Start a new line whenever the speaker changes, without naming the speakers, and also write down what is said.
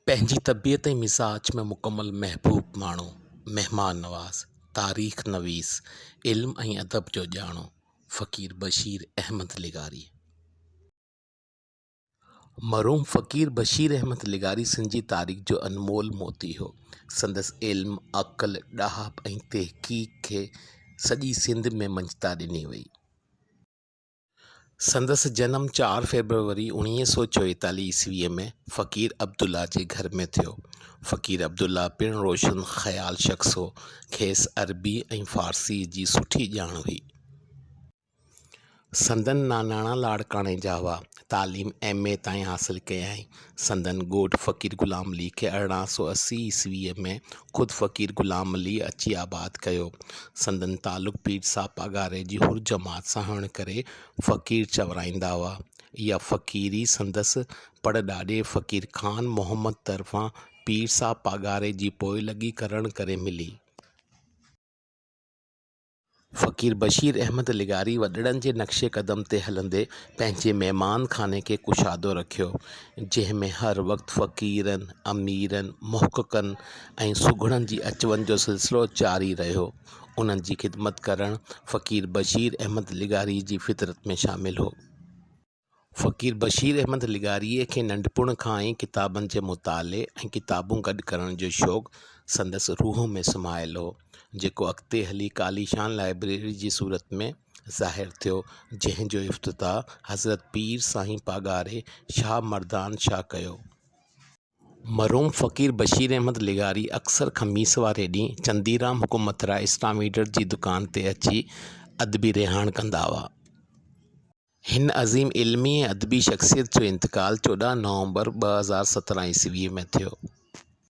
पंहिंजी तबियत ऐं मिज़ाज में मुकमल महबूब माण्हू, महिमान नवाज़, तारीख़ नवीस, इल्म ऐं अदब जो ॼाणो फ़क़ीर बशीर अहमद लिगारी। मरहूम फ़क़ीर बशीर अहमद लिगारी सिंधी तारीख़ जो अनमोल मोती हो। संदसि इल्म, अक़ल, ॾाहप ऐं तहक़ीक़ खे सॼी सिंध में मंझता ॾिनी वई। संदसि जनम 4 फरवरी 1944 ईस्वीअ में फ़क़ीर अब्दुल्ला जे घर में थियो। फ़क़ीर अब्दुल्ला पिणु रोशन ख़याल शख़्स हो। खेसि अरबी ऐं फ़ारसी जी सुठी ॼाण हुई। संदन नानाणा लाड़काणे जा हुआ। तालीम MA ताईं हासिल कयईं। संदन ॻोठ फ़क़ीर ग़ुलाम अली खे 1880 ईस्वीअ में ख़ुदि फ़क़ीर ग़ुलाम अली अची आबाद कयो। संदन तालुक़ पीर साहब पागारे जी हुर जमात सां हुअण करे फ़क़ीर चवराईंदा हुआ। इहा फ़क़ीरी संदसि पड़ॾाॾे फ़क़ीर ख़ान मोहम्मद तरफ़ां पीर साहब पागारे जी पोइलगी करण करे मिली। फ़क़ीर बशीर अहमद लिगारी वॾड़नि जे नक्शे क़दम ते हलंदे पंहिंजे महिमान खाने खे कुशादो रखियो, जंहिं में हर वक़्तु फ़क़ीरनि, अमीरनि, मुहक़क़नि ऐं सुघड़नि जी अचवञ जो सिलसिलो जारी रहियो। उन्हनि जी ख़िदमत करणु फ़क़ीर बशीर अहमद लिगारी जी फितरत में शामिल हो। फ़क़ीर बशीर अहमद लिगारीअ खे नंढपण खां ई किताबनि जे मुताले ऐं किताबूं गॾु करण जो शौक़ु संदसि रूह में समायल हो, जेको अॻिते हली कालीशान लाइब्रेरी जी सूरत में ज़ाहिर थियो, जंहिं जो इफ़्तिताह हज़रत पीर साईं पागारे शाह मर्दान शाह कयो। मरहूम फ़क़ीर बशीर अहमद लिगारी अक्सर ख़मीस वारे ॾींहुं चंदीराम हुकूमतराय इस्लामीडर जी दुकान ते अची अदबी रिहाण कंदा हुआ। हिन अज़ीम इल्मी ऐं अदबी शख़्सियत जो इंतकाल 14 नवंबर 2017 ईस्वीअ में थियो।